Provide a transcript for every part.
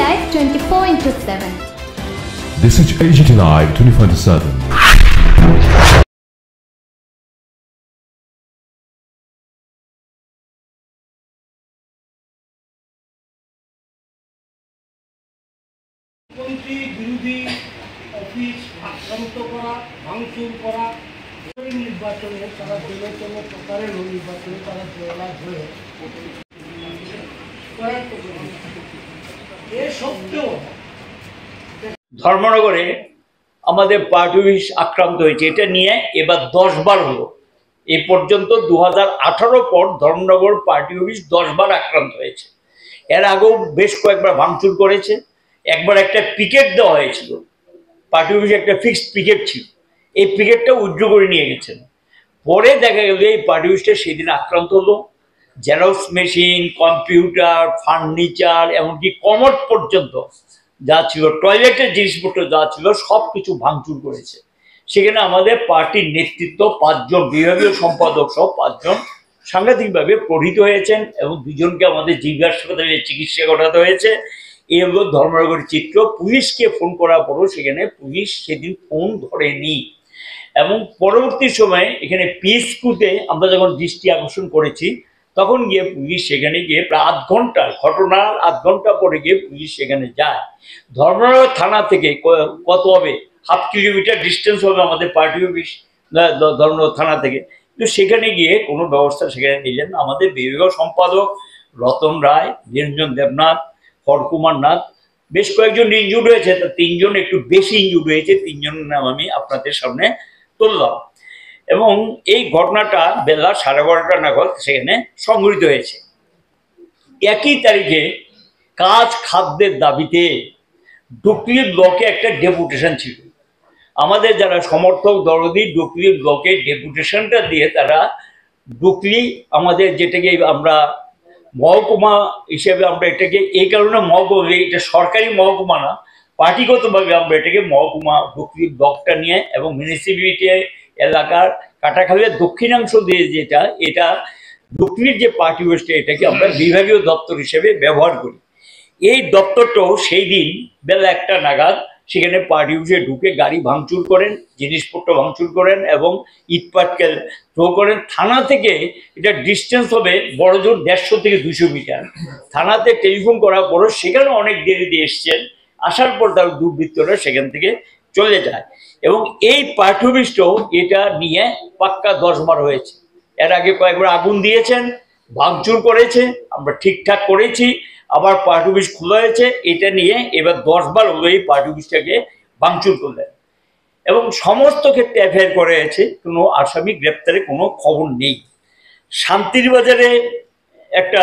Live 24/7. This is AGT Live 24/7. বিরোধী office আক্রান্ত করা, ভাঙচুর করা, নির্বাচনে তারা দলীয় প্রকারের নির্বাচনে তারা জয়লাভ হয়ে এ সত্ত্বেও ধর্মনগরে আমাদের পার্টি অফিস আক্রান্ত হয়েছে। এটা নিয়ে এবার 10 বার হলো। এ পর্যন্ত 2018 পর ধর্মনগর পার্টি অফিস 10 বার আক্রান্ত হয়েছে। এর আগেও বেশ কয়েকবার ভাঙচুর করেছে। একবার একটা পিকেট দেওয়া হয়েছিল, পার্টি অফিসে একটা ফিক্সড পিকেট ছিল, এই পিকেটটা উজ্জ্ব করে নিয়ে গেছেন। পরে দেখা গেল এই পার্টি অফিসটা সেদিন আক্রান্ত হলো। জেরক্স মেশিন, কম্পিউটার, ফার্নিচার, এমনকি কমোড পর্যন্ত যা ছিল, টয়লেটের জিনিসপত্র যা ছিল সব কিছু ভাঙচুর করেছে। সেখানে আমাদের পার্টির নেতৃত্ব 5 জন, বিভাগীয় সম্পাদক সহ 5 জন সাংঘাতিকভাবে প্রহৃত হয়েছেন এবং 2 জনকে আমাদের জিজ্ঞাসাবাদে চিকিৎসা করাতে হয়েছে। এই হলো ধর্মনগরের চিত্র। পুলিশকে ফোন করার পরও সেখানে পুলিশ সেদিন ফোন ধরেনি এবং পরবর্তী সময়ে এখানে পিএসকিউতে আমরা যখন দৃষ্টি আকর্ষণ করেছি তখন গিয়ে পুলিশ সেখানে গিয়ে প্রায় 8 ঘন্টা, ঘটনার 8 ঘন্টা পরে গিয়ে পুলিশ সেখানে যায়। ধর্মনগর থানা থেকে কত হবে, 1/2 কিলোমিটার ডিস্টেন্স হবে আমাদের পার্টি অফিস ধর্মনগর থানা থেকে, কিন্তু সেখানে গিয়ে কোনো ব্যবস্থা সেখানে নিলেন না। আমাদের বিভাগীয় সম্পাদক রতন রায়, নিরঞ্জন দেবনাথ, হরকুমার নাথ, বেশ কয়েকজন ইনজুর্ড হয়েছে। 3 জন একটু বেশি ইনজুর্ড হয়েছে। 3 জনের নাম আমি আপনাদের সামনে তুললাম এবং এই ঘটনাটা বেলা 12:30 নাগাদ সেখানে সংঘটিত হয়েছে। একই তারিখে কাজ খাদ্যের দাবিতে ডুকলি ব্লকে একটা ডেপুটেশন ছিল। আমাদের যারা সমর্থক দরদি ডুকলি ব্লকে ডেপুটেশনটা দিয়ে তারা ডুকলি আমাদের যেটাকে আমরা মহকুমা হিসেবে আমরা এটাকে এই কারণে মহকুমা, এটা সরকারি মহকুমা না, পার্টিগতভাবে আমরা এটাকে মহকুমা ডুকলি ব্লকটা নিয়ে এবং মিউনিসিপ্যালিটি এলাকার কাটাখালের দক্ষিণাংশ দিয়ে যেটা, এটা ডুকলির যে পার্টি অফিসটা এটাকে আমরা বিভাগীয় দপ্তর হিসেবে ব্যবহার করি। এই দপ্তরটাও সেই দিন বেলা 1টা নাগাদ সেখানে পার্টি অফিসে ঢুকে গাড়ি ভাঙচুর করেন, জিনিসপত্র ভাঙচুর করেন এবং ইটপাটকেল থ্রো করেন। থানা থেকে এটা ডিস্টেন্স হবে বড়জোর 150 থেকে 200 মিটার। থানাতে টেলিফোন করার পরও সেখানে অনেক দেরিতে এসছেন, আসার পর তার দুর্বৃত্তরা সেখান থেকে চলে যায় এবং এই পার্টি অফিসটাও এটা নিয়ে পাক্কা 10 বার হয়েছে। এর আগে কয়েকবার আগুন দিয়েছেন, ভাঙচুর করেছে, আমরা ঠিকঠাক করেছি, আবার পার্টি অফিস খোলা হয়েছে। এটা নিয়ে এবার 10 বার হলো এই পার্টি অফিসটাকে ভাঙচুর করলেন এবং সমস্ত ক্ষেত্রে এফআইআর করা হয়েছে। কোনো আসামি গ্রেপ্তারে কোনো খবর নেই। শান্তির বাজারে একটা,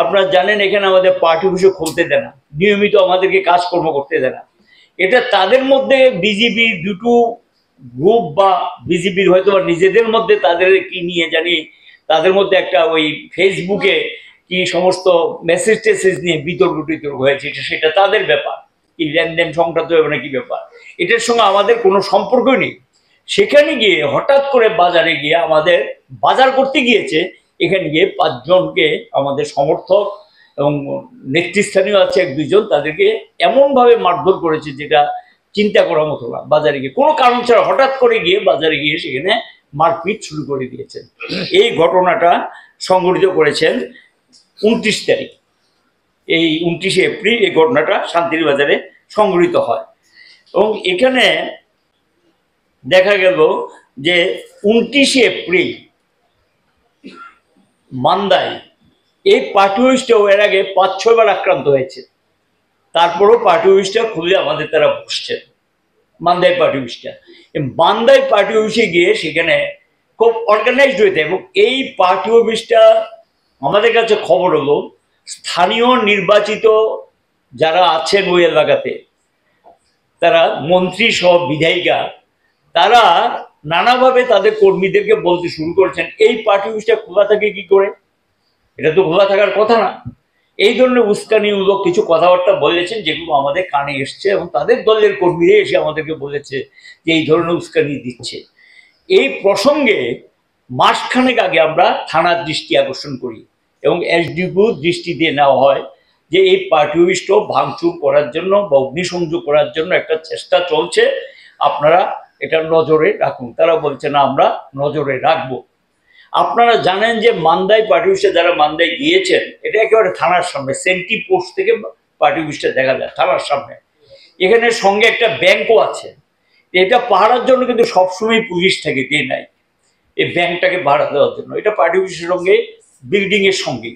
আপনারা জানেন এখানে আমাদের পার্টি অফিসে খুলতে দেয় না, নিয়মিত আমাদেরকে কাজকর্ম করতে দেয় না। এটা তাদের মধ্যে বিজেপি দুটো গ্রুপ বা বিজেপির হয়তো নিজেদের মধ্যে তাদের কি নিয়ে জানি, তাদের মধ্যে একটা ওই ফেসবুকে কি সমস্ত মেসেজ টেসেজ নিয়ে বিতর্ক টিতর্ক হয়েছে, সেটা তাদের ব্যাপার, কি লেনদেন সংক্রান্ত ব্যাপার কি ব্যাপার, এটার সঙ্গে আমাদের কোনো সম্পর্কই নেই। সেখানে গিয়ে হঠাৎ করে বাজারে গিয়ে আমাদের বাজার করতে গিয়েছে, এখানে গিয়ে 5 জনকে আমাদের সমর্থক এবং নেতৃস্থানীয় আছে 1-2 জন, তাদেরকে এমনভাবে মারধর করেছে যেটা চিন্তা করার মতো না। বাজারে গিয়ে কোনো কারণ ছাড়া হঠাৎ করে গিয়ে বাজারে গিয়ে সেখানে মারপিট শুরু করে দিয়েছেন। এই ঘটনাটা সংঘটিত করেছেন 29 তারিখ, এই 29 এপ্রিল এই ঘটনাটা শান্তির বাজারে সংঘটিত হয় এবং এখানে দেখা গেল যে 29 এপ্রিল মান্দায় এই পার্টি অফিসটাও এর আগে 5-6 বার আক্রান্ত হয়েছে। তারপরেও পার্টি অফিসটা খুলে আমাদের তারা বসছেন। মান্দাই পার্টি অফিসটা, মান্দাই পার্টি অফিসে গিয়ে সেখানে খুব অর্গানাইজড হয়েছে এবং এই পার্টি অফিসটা আমাদের কাছে খবর হলো স্থানীয় নির্বাচিত যারা আছেন ওই এলাকাতে, তারা মন্ত্রী সহ বিধায়িকা, তারা নানাভাবে তাদের কর্মীদেরকে বলতে শুরু করেছেন এই পার্টি অফিসটা খোলা থাকে কি করে, এটা তো খোলা থাকার কথা না। এই ধরনের উস্কানিমূলক কিছু কথাবার্তা বলেছেন যেগুলো আমাদের কানে এসছে এবং তাদের দলের কর্মীরা এসে আমাদেরকে বলেছে যে এই ধরনের উস্কানি দিচ্ছে। এই প্রসঙ্গে মাসখানেক আগে আমরা থানার দৃষ্টি আকর্ষণ করি এবং এসডিপিও দৃষ্টি দিয়ে নেওয়া হয় যে এই পার্টি অফিসটাও ভাঙচুর করার জন্য বা অগ্নিসংযোগ করার জন্য একটা চেষ্টা চলছে, আপনারা এটা নজরে রাখুন। তারা বলছে না আমরা নজরে রাখবো। আপনারা জানেন যে মান্দাই পার্টি অফিসে যারা মান্দাই গিয়েছেন, এটা একেবারে থানার সামনে, সেন্টি পোস্ট থেকে পার্টি অফিসটা দেখা যায় থানার সামনে। এখানে সঙ্গে একটা ব্যাংকও আছে। এটা পাহারার জন্য কিন্তু সবসময় পুলিশ থাকে, দিয়ে নাই এই ব্যাংকটাকে ভাড়া দেওয়ার জন্য। এটা পার্টি অফিসের সঙ্গে বিল্ডিং এর সঙ্গে।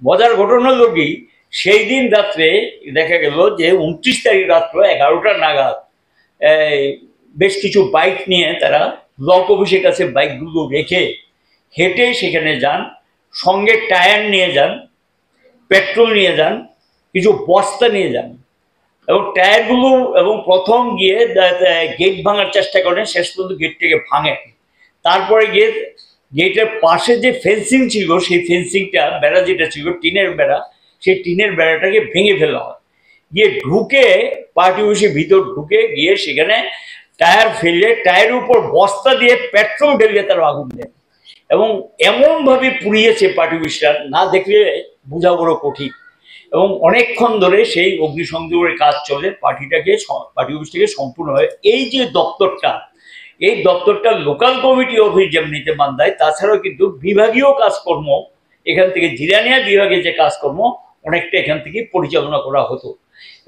মজার ঘটনা হলো কি, সেই দিন রাত্রে দেখা গেল যে 29 তারিখ রাত্র 11টা নাগাদ বেশ কিছু বাইক নিয়ে তারা ব্লক অফিসের কাছে বাইকগুলো রেখে হেঁটে সেখানে যান, সঙ্গে টায়ার নিয়ে যান, পেট্রোল নিয়ে যান, কিছু বস্তা নিয়ে যান এবং টায়ারগুলো, এবং প্রথম গিয়ে গেট ভাঙার চেষ্টা করেন, শেষ পর্যন্ত গেটটাকে ভাঙেন। তারপরে গিয়ে গেটের পাশে যে ফেন্সিং ছিল, সেই ফেন্সিংটা বেড়া যেটা ছিল টিনের বেড়া, সেই টিনের বেড়াটাকে ভেঙে ফেলা হয়। গিয়ে ঢুকে পার্টি অফিসের ভিতর ঢুকে গিয়ে সেখানে টায়ার ফেলে টায়ারের উপর বস্তা দিয়ে পেট্রোল ঢেলে তারা আগুন দেন এবং এমনভাবে পুড়িয়েছে পার্টি অফিসটা, না দেখলে বোঝা বড় কঠিন। এবং অনেকক্ষণ ধরে সেই অগ্নিসংযোগের কাজ চলে, পার্টি অফিসটাকে সম্পূর্ণ হয়। এই যে দপ্তরটা, এই দপ্তরটা লোকাল কমিটি অফিস যেমনিতে মান্দায়, তাছাড়াও কিন্তু বিভাগীয় কাজকর্ম এখান থেকে জিরানিয়া বিভাগে যে কাজকর্ম অনেকটা এখান থেকে পরিচালনা করা হতো।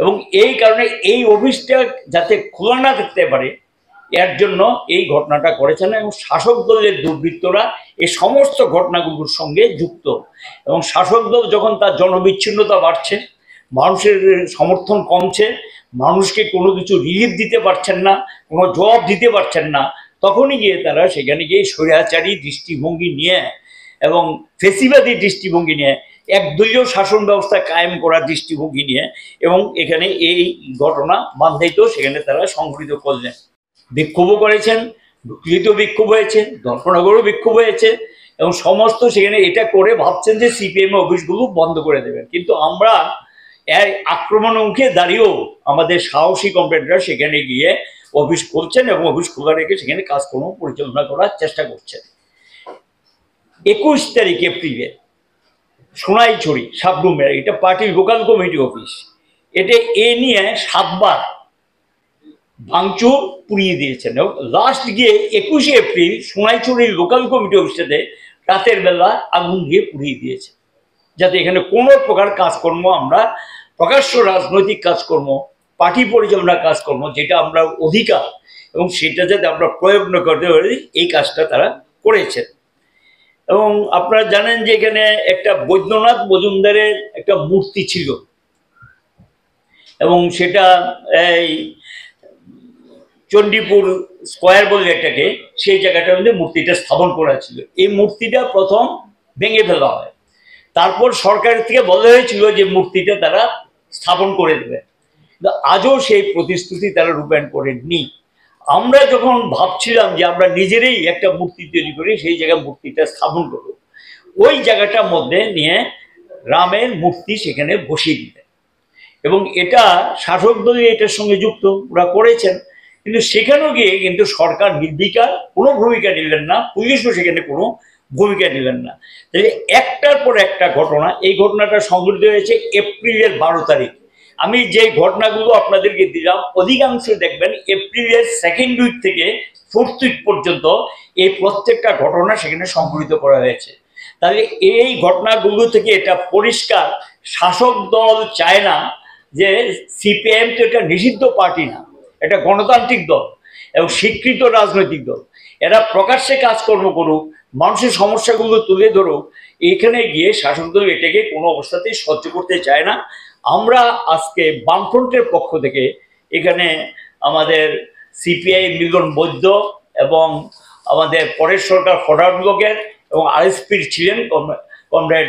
এবং এই কারণে এই অফিসটা যাতে খোলা না থাকতে পারে এর জন্য এই ঘটনাটা করেছেন। এবং শাসক দলের দুর্বৃত্তরা এই সমস্ত ঘটনাগুলোর সঙ্গে যুক্ত। এবং শাসক দল যখন তার জনবিচ্ছিন্নতা বাড়ছে, মানুষের সমর্থন কমছে, মানুষকে কোনো কিছু রিলিফ দিতে পারছেন না, কোনো জবাব দিতে পারছেন না, তখনই গিয়ে তারা সেখানে গিয়ে স্বৈরাচারী দৃষ্টিভঙ্গি নিয়ে এবং ফেসিবাদী দৃষ্টিভঙ্গি নিয়ে, একদলীয় শাসন ব্যবস্থা কায়েম করার দৃষ্টিভঙ্গি নিয়ে, এবং এখানে এই ঘটনা মান্দাইতেও সেখানে তারা সংঘটিত করলেন। বিক্ষোভও করেছেন, ডুকলিতেও বিক্ষোভ হয়েছে, ধর্মনগরেও বিক্ষোভ হয়েছে, এবং সমস্ত সেখানে এটা করে ভাবছেন যে সিপিএম অফিসগুলো বন্ধ করে দেবেন। কিন্তু আমরা এর আক্রমণের মুখে দাঁড়িয়েও আমাদের সাহসী কমরেডরা সেখানে গিয়ে অফিস খুলছেন এবং অফিস খোলা রেখে সেখানে কাজকর্ম পরিচালনা করার চেষ্টা করছেন। 21 তারিখ এপ্রিলে সোনাইছড়ি সাবরুমের, এটা পার্টির লোকাল কমিটি অফিস, এটা এ নিয়ে 7 বার ভাঙচুর পুড়িয়ে দিয়েছেন। এবং লাস্ট গিয়ে 21 এপ্রিল সোনাইছড়ির লোকাল কমিটি অফিসটাতে রাতের বেলা আগুন দিয়ে পুড়িয়ে দিয়েছে, যাতে এখানে কোনো প্রকার কাজকর্ম, আমরা প্রকাশ্য রাজনৈতিক কাজকর্ম, পার্টি পরিচালনার কাজকর্ম, যেটা আমরা অধিকার এবং সেটা যাতে আমরা প্রয়োগ না করতে পারি, এই কাজটা তারা করেছেন। এবং আপনারা জানেন যে এখানে একটা বৈদ্যনাথ মজুমদারের একটা মূর্তি ছিল এবং সেটা এই চণ্ডীপুর স্কোয়ার বলে এটাকে, সেই জায়গাটার মধ্যে মূর্তিটা স্থাপন করা ছিল। এই মূর্তিটা প্রথম ভেঙে ফেলা হয়, তারপর সরকারের থেকে বলা হয়েছিল যে মূর্তিটা তারা স্থাপন করে দেবে, কিন্তু আজও সেই প্রতিশ্রুতি তারা রূপায়ণ করেননি। আমরা যখন ভাবছিলাম যে আমরা নিজেরাই একটা মূর্তি তৈরি করি, সেই জায়গায় মূর্তিটা স্থাপন করব, ওই জায়গাটার মধ্যে নিয়ে রামের মূর্তি সেখানে বসিয়ে দিলেন। এবং এটা শাসক দলই এটার সঙ্গে যুক্ত, ওরা করেছেন। কিন্তু সেখানেও গিয়ে কিন্তু সরকার নির্বিকার, কোনো ভূমিকা নিলেন না, পুলিশও সেখানে কোনো ভূমিকা নিলেন না। তাহলে একটার পর একটা ঘটনা, এই ঘটনাটা সংঘটিত হয়েছে এপ্রিলের 12 তারিখ। আমি যে ঘটনাগুলো আপনাদেরকে দিলাম অধিকাংশ দেখবেন এপ্রিলের 2nd উইক থেকে 4th উইক পর্যন্ত এই প্রত্যেকটা ঘটনা সেখানে সংঘটিত করা হয়েছে। তাহলে এই ঘটনাগুলো থেকে এটা পরিষ্কার, শাসক দল চায় না যে সিপিএম তো এটা নিষিদ্ধ পার্টি না, এটা গণতান্ত্রিক দল এবং স্বীকৃত রাজনৈতিক দল। এরা প্রকাশ্যে কাজকর্ম করুক, মানুষের সমস্যাগুলো তুলে ধরুক, এখানে গিয়ে শাসক দল এটাকে কোনো অবস্থাতেই সহ্য করতে চায় না। আমরা আজকে বামফ্রন্টের পক্ষ থেকে এখানে আমাদের সিপিআই মিলন বৈদ্য এবং আমাদের পরেশ সরকার ফরওয়ার্ড ব্লকের এবং আরএসপির ছিলেন কমরেড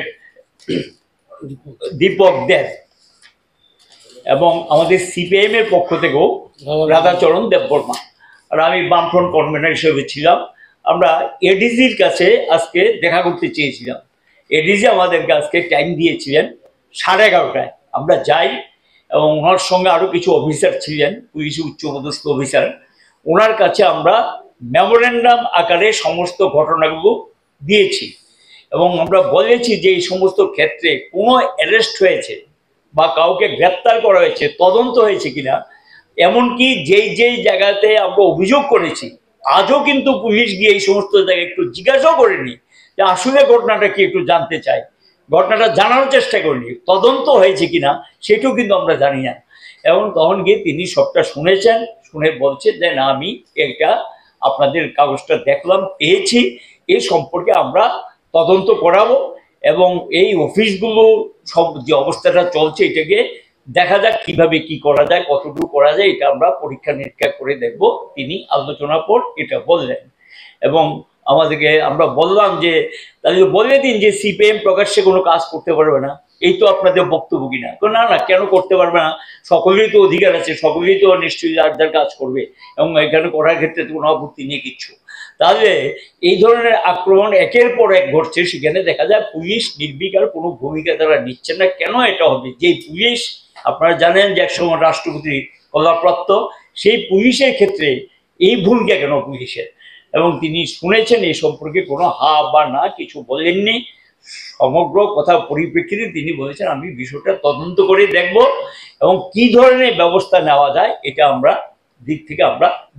দীপক দেব, এবং আমাদের সিপিআইএম এর পক্ষ থেকেও রাধাচরণ দেববর্মা, আর আমি বামফ্রন্ট কনভেনার হিসেবে ছিলাম। আমরা এডিজির কাছে আজকে দেখা করতে চেয়েছিলাম। এডিজি আমাদেরকে আজকে টাইম দিয়েছিলেন 11:30টায়। আমরা যাই এবং ওনার সঙ্গে আরও কিছু অফিসার ছিলেন, পুলিশ উচ্চপদস্থ অফিসার, ওনার কাছে আমরা মেমোরেন্ডাম আকারে সমস্ত ঘটনাগুলো দিয়েছি এবং আমরা বলেছি যে এই সমস্ত ক্ষেত্রে কোনো অ্যারেস্ট হয়েছে, বা কাউকে গ্রেপ্তার করা হয়েছে, তদন্ত হয়েছে কিনা, এমনকি যেই জায়গাতে আমরা অভিযোগ করেছি আজও কিন্তু পুলিশ গিয়ে এই সমস্ত জায়গায় একটু জিজ্ঞাসাও করেনি যে আসলে ঘটনাটা কি, একটু জানতে চাই, ঘটনাটা জানার চেষ্টা করিনি, তদন্ত হয়েছে কিনা সেটাও কিন্তু আমরা জানি না। এবং তখন গিয়ে তিনি সবটা শুনেছেন, শুনে বলছেন যে না, আমি এটা আপনাদের কাগজটা দেখলাম, পেয়েছি, এই সম্পর্কে আমরা তদন্ত করাবো এবং এই অফিসগুলো সব যে অবস্থাটা চলছে এটাকে দেখা যাক কিভাবে কি করা যায়, কতটুকু করা যায়, এটা আমরা পরীক্ষা নিরীক্ষা করে দেখব। তিনি আলোচনার পর এটা বললেন এবং আমাদেরকে আমরা বললাম যে তাহলে বলে দিন যে সিপিএম প্রকাশ্যে কোনো কাজ করতে পারবে না, এই তো আপনাদের বক্তব্য কিনা। না না, কেন করতে পারবে না, সকলেরই তো অধিকার আছে, সকলেই তো নিশ্চয়ই যার কাজ করবে এবং এখানে করার ক্ষেত্রে কোনো আপত্তি নেই কিচ্ছু। তাহলে এই ধরনের আক্রমণ একের পর এক ঘটছে, সেখানে দেখা যায় পুলিশ নির্বিকার কোনো ভূমিকা তারা নিচ্ছে না। কেন এটা হবে? যে পুলিশ আপনারা জানেন যে একসময় রাষ্ট্রপতি কলাপ্রাপ্ত, সেই পুলিশের ক্ষেত্রে এই ভূমিকা কেন পুলিশের? এবং তিনি শুনেছেন এই সম্পর্কে কোনো হা বা না কিছু বলেননি। সমগ্র কথা পরিপ্রেক্ষিতে তিনি বলেছেন আমি বিষয়টা তদন্ত করে দেখব এবং কি ধরনের ব্যবস্থা নেওয়া যায় এটা আমরা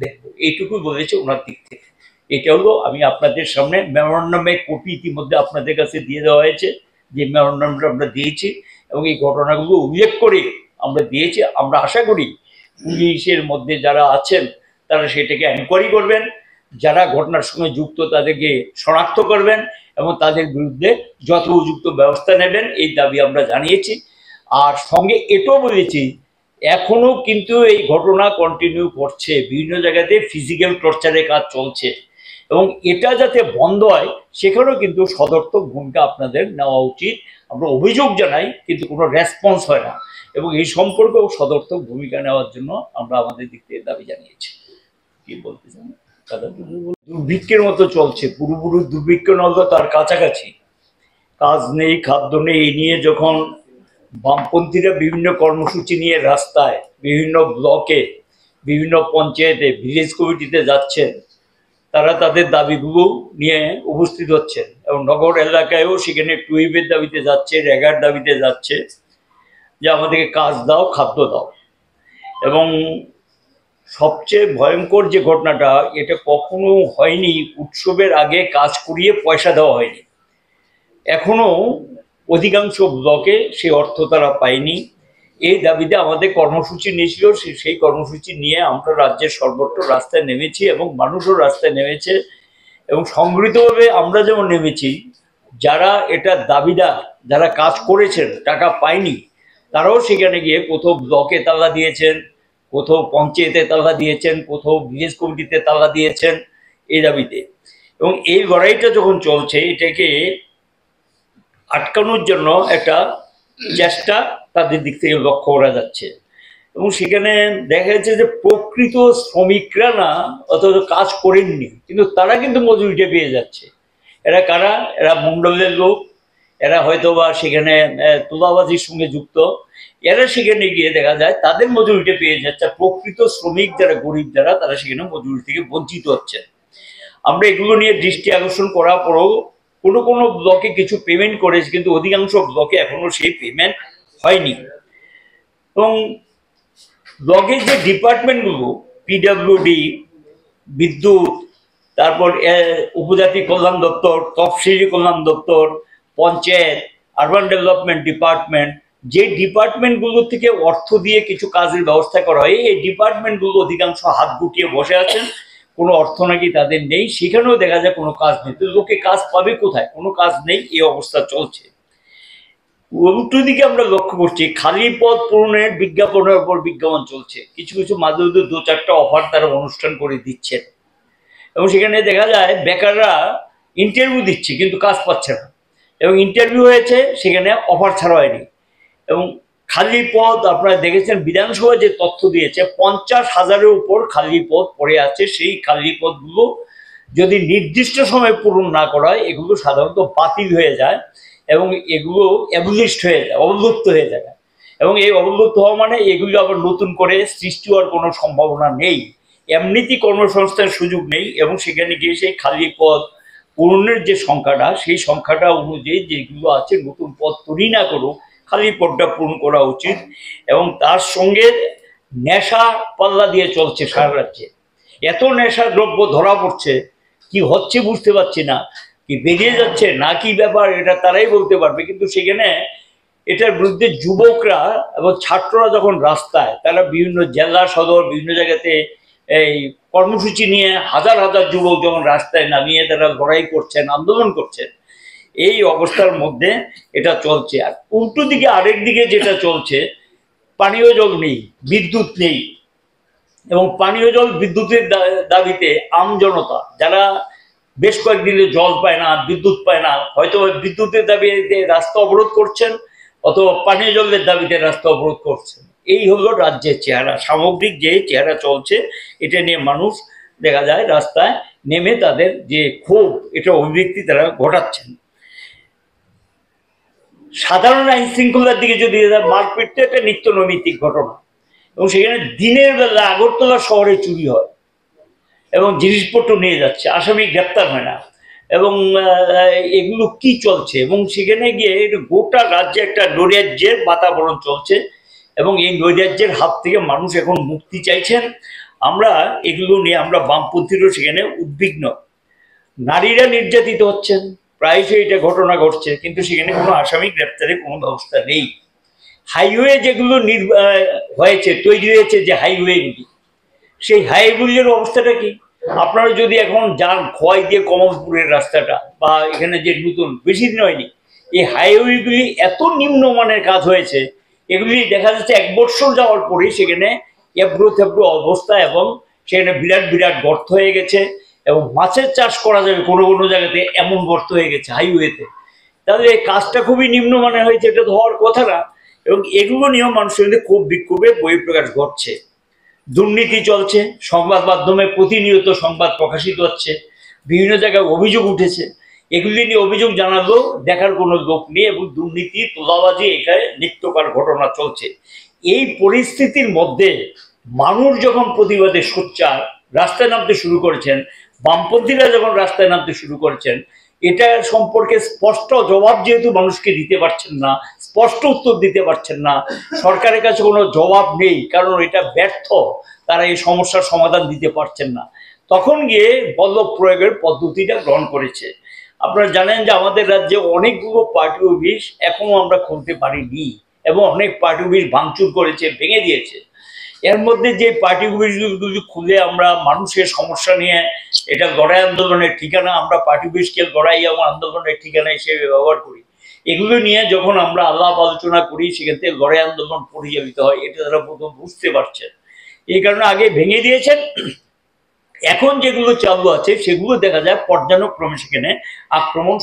দেখব, এইটুকু বলেছে ওনার দিক থেকে। এটা হলো, আমি আপনাদের সামনে মেমোরান্ডামের কপি ইতিমধ্যে আপনাদের কাছে দিয়ে দেওয়া হয়েছে, যে মেমোরান্ডামটা আমরা দিয়েছি এবং এই ঘটনাগুলো উল্লেখ করে আমরা দিয়েছি। আমরা আশা করি পুলিশের মধ্যে যারা আছেন তারা সেটাকে এনকোয়ারি করবেন, যারা ঘটনার সঙ্গে যুক্ত তাদেরকে শনাক্ত করবেন এবং তাদের বিরুদ্ধে যথোপযুক্ত ব্যবস্থা নেবেন, এই দাবি আমরা জানিয়েছি। আর সঙ্গে এটাও বলেছি এখনো কিন্তু এই ঘটনা কন্টিনিউ করছে, বিভিন্ন জায়গাতে ফিজিক্যাল টর্চারের কাজ চলছে এবং এটা যাতে বন্ধ হয় সেখানেও কিন্তু সদর্থক ভূমিকা আপনাদের নেওয়া উচিত। আমরা অভিযোগ জানাই কিন্তু কোনো রেসপন্স হয় না এবং এই সম্পর্কেও সদর্থক ভূমিকা নেওয়ার জন্য আমরা আমাদের দিক থেকে দাবি জানিয়েছি। কি বলতে চান দাদা? দুর্ভিক্ষের মতো চলছে, পুরোপুরি দুর্ভিক্ষ নলও তার কাছাকাছি, কাজ নেই, খাদ্য নেই। এই নিয়ে যখন বামপন্থীরা বিভিন্ন কর্মসূচি নিয়ে রাস্তায়, বিভিন্ন ব্লকে, বিভিন্ন পঞ্চায়েতে, ভিলেজ কমিটিতে যাচ্ছেন, তারা তাদের দাবিগুলো নিয়ে উপস্থিত হচ্ছেন এবং নগর এলাকায়ও সেখানে টুইবের দাবিতে যাচ্ছে, রেগার দাবিতে যাচ্ছে যে আমাদেরকে কাজ দাও, খাদ্য দাও। এবং সবচেয়ে ভয়ঙ্কর যে ঘটনাটা, এটা কখনো হয়নি উৎসবের আগে কাজ করিয়ে পয়সা দেওয়া হয়নি। এখনো অধিকাংশ ব্লকে সেই অর্থ তারা পায়নি। এই দাবিতে আমাদের কর্মসূচি নিয়েছিল, সেই কর্মসূচি নিয়ে আমরা রাজ্যের সর্বত্র রাস্তায় নেমেছি এবং মানুষও রাস্তায় নেমেছে এবং সংগঠিতভাবে আমরা যেমন নেমেছি, যারা এটা দাবিদার, যারা কাজ করেছেন টাকা পায়নি, তারাও সেখানে গিয়ে কোথাও ব্লকে তালা দিয়েছেন, কোথাও পঞ্চায়েতে তালা দিয়েছেন, কোথাও ভিলেজ কমিটিতে তালা দিয়েছেন এই দাবিতে। এবং এই লড়াইটা যখন চলছে, এটাকে আটকানোর জন্য একটা চেষ্টা তাদের দিক থেকে লক্ষ্য করা যাচ্ছে এবং সেখানে দেখা যাচ্ছে যে প্রকৃত শ্রমিকরা না অথচ কাজ করেননি কিন্তু তারা কিন্তু মজুরিটা পেয়ে যাচ্ছে। এরা কারা? এরা মণ্ডলের লোক, এরা হয়তো বা সেখানে তোলাবাজির সঙ্গে যুক্ত, এরা সেখানে গিয়ে দেখা যায় তাদের মজুরিটা পেয়ে যাচ্ছে। প্রকৃত শ্রমিক যারা, গরিব যারা, তারা সেখানে মজুরি থেকে বঞ্চিত হচ্ছে। আমরা এগুলো নিয়ে দৃষ্টি আকর্ষণ করার পরেও কোনো কোনো ব্লকে কিছু পেমেন্ট করেছে কিন্তু অধিকাংশ ব্লকে এখনো সেই পেমেন্ট হয়নি। এবং ব্লকের যে ডিপার্টমেন্টগুলো, পিডব্লিউডি, বিদ্যুৎ, তারপর উপজাতি কল্যাণ দপ্তর, তফসিলি কল্যাণ দপ্তর, পঞ্চায়েত, আরবান ডেভেলপমেন্ট ডিপার্টমেন্ট, যে ডিপার্টমেন্টগুলো থেকে অর্থ দিয়ে কিছু কাজের ব্যবস্থা করা হয়, এই ডিপার্টমেন্টগুলো অধিকাংশ হাত গুটিয়ে বসে আছেন, কোনো অর্থ নাকি তাদের নেই। সেখানেও দেখা যায় কোনো কাজ নেই। তো লোকে কাজ পাবে কোথায়? কোনো কাজ নেই, এই অবস্থা চলছে। উল্টো দিকে আমরা লক্ষ্য করছি খালি পদ পূরণের বিজ্ঞাপনের উপর বিজ্ঞাপন চলছে। কিছু কিছু মাঝে মধ্যে 2-4টা অফার তারা অনুষ্ঠান করে দিচ্ছেন এবং সেখানে দেখা যায় বেকাররা ইন্টারভিউ দিচ্ছে কিন্তু কাজ পাচ্ছে না এবং ইন্টারভিউ হয়েছে সেখানে অফার ছাড়া হয়নি। এবং খালি পদ আপনারা দেখেছেন, বিধানসভা যে তথ্য দিয়েছে 50,000-এর উপর খালি পদ পড়ে আছে। সেই খালি পদগুলো যদি নির্দিষ্ট সময়ে পূরণ না করা হয়, এগুলো সাধারণত বাতিল হয়ে যায় এবং এগুলো অ্যাবলিশড হয়ে যায়, অবলুপ্ত হয়ে যায়। এবং এই অবলুপ্ত হওয়া মানে এগুলো আবার নতুন করে সৃষ্টি হওয়ার কোনো সম্ভাবনা নেই, এমনিতেই কর্মসংস্থানের সুযোগ নেই। এবং সেখানে গিয়ে সেই খালি পদ পূরণের যে সংখ্যাটা, সেই সংখ্যাটা অনুযায়ী যেগুলো আছে নতুন পদ তৈরি না করুক, খালি পদটা পূরণ করা উচিত। এবং তার সঙ্গে নেশা পাল্লা দিয়ে চলছে সারা রাজ্যে, এত নেশা দ্রব্য ধরা পড়ছে, কি হচ্ছে বুঝতে পারছি না, কি বেরিয়ে যাচ্ছে না কি ব্যাপার এটা তারাই বলতে পারবে। কিন্তু সেখানে এটার বিরুদ্ধে যুবকরা এবং ছাত্ররা যখন রাস্তায়, তারা বিভিন্ন জেলা সদর বিভিন্ন জায়গাতে এই কর্মসূচি নিয়ে হাজার হাজার যুবক যখন রাস্তায় নামিয়ে তারা লড়াই করছেন, আন্দোলন করছেন, এই অবস্থার মধ্যে এটা চলছে। আর উল্টো দিকে আরেক দিকে যেটা চলছে, পানীয় জল নেই, বিদ্যুৎ নেই, এবং পানীয় জল বিদ্যুতের দাবিতে আমজনতা যারা বেশ কয়েকদিনে জল পায় না, বিদ্যুৎ পায় না, হয়তো বিদ্যুতের দাবিতে রাস্তা অবরোধ করছেন অথবা পানীয় জলের দাবিতে রাস্তা অবরোধ করছেন। এই হলো রাজ্যের চেহারা, সামগ্রিক যে চেহারা চলছে, এটা নিয়ে মানুষ দেখা যায় রাস্তায় নেমে তাদের যে ক্ষোভ, এটা অভিব্যক্তি তারা ঘটাচ্ছেন। সাধারণ আইন শৃঙ্খলার দিকে যদি মারপিট তো একটা নিত্য নৈমিত্তিক ঘটনা, এবং সেখানে দিনের বেলা আগরতলা শহরে চুরি হয় এবং জিনিসপত্র নিয়ে যাচ্ছে, আসামি গ্রেপ্তার হয় না, এবং এগুলো কি চলছে, এবং সেখানে গিয়ে গোটা রাজ্যে একটা নৈরাজ্যের বাতাবরণ চলছে, এবং এই নৈরাজ্যের হাত থেকে মানুষ এখন মুক্তি চাইছেন। আমরা এগুলো নিয়ে আমরা বামপন্থীরও সেখানে উদ্বিগ্ন। নারীরা নির্যাতিত হচ্ছেন, প্রায়শই এটা ঘটনা ঘটছে, কিন্তু সেখানে কোনো আসামি গ্রেপ্তারের কোনো ব্যবস্থা নেই। হাইওয়ে যেগুলো হয়েছে, তৈরি হয়েছে যে হাইওয়েগুলি, সেই হাইওয়েগুলির অবস্থাটা কি? আপনারা যদি এখন যান খোয়াই দিয়ে কমলপুরের রাস্তাটা, বা এখানে যে নতুন বেশি দিন হয়নি, এই হাইওয়েগুলি এত নিম্নমানের কাজ হয়েছে, এগুলি দেখা যাচ্ছে 1 বছর যাওয়ার পরেই সেখানে এবড়ো থেবড়ো অবস্থা, এবং সেখানে বিরাট বিরাট গর্ত হয়ে গেছে, এবং মাছের চাষ করা যাবে কোনো কোনো জায়গাতে এমন গর্ত হয়ে গেছে হাইওয়েতে। তাহলে এই কাজটা খুবই নিম্নমানের হয়েছে, এটা তো হওয়ার কথা না। এবং এগুলো নিয়েও মানুষের মধ্যে খুব বিক্ষোভের বহিঃপ্রকাশ ঘটছে। দুর্নীতি চলছে, সংবাদ মাধ্যমে প্রতিনিয়ত সংবাদ প্রকাশিত হচ্ছে, বিভিন্ন জায়গায় অভিযোগ উঠেছে, এগুলি নিয়ে অভিযোগ জানালেও দেখার কোনো লোক নেই, এবং দুর্নীতি তোলাবাজি এখানে নিত্যকার ঘটনা চলছে। এই পরিস্থিতির মধ্যে মানুষ যখন প্রতিবাদে সোচ্চার রাস্তায় নামতে শুরু করেছেন, বামপন্থীরা যখন রাস্তায় নামতে শুরু করেছেন, এটা সম্পর্কে স্পষ্ট জবাব যেহেতু মানুষকে দিতে পারছেন না, স্পষ্ট উত্তর দিতে পারছেন না, সরকারের কাছে কোনো জবাব নেই, কারণ এটা ব্যর্থ, তারা এই সমস্যার সমাধান দিতে পারছেন না, তখন গিয়ে বল প্রয়োগের পদ্ধতিটা গ্রহণ করেছে। আপনারা জানেন যে আমাদের রাজ্যে অনেকগুলো পার্টি অফিস এখনো আমরা খুলতে পারিনি, এবং অনেক পার্টি অফিস ভাঙচুর করেছে, ভেঙে দিয়েছে। এর মধ্যে যে পার্টি অফিসগুলি খুলে আমরা মানুষের সমস্যা নিয়ে এটা লড়াই আন্দোলনের ঠিকানা, আমরা পার্টি অফিসকে লড়াই এবং আন্দোলনের ঠিকানা হিসেবে ব্যবহার করি, এগুলো নিয়ে যখন আমরা আলাপ আলোচনা করি, সেখান থেকে লড়াই আন্দোলন পরিচালিত হয়, এটা তারা প্রথম বুঝতে পারছেন। এই কারণে আগে ভেঙে দিয়েছেন, এখন যেগুলো চালু আছে সেগুলো দেখা যায় পর্যায়ক্রমে সেখানে আক্রমণ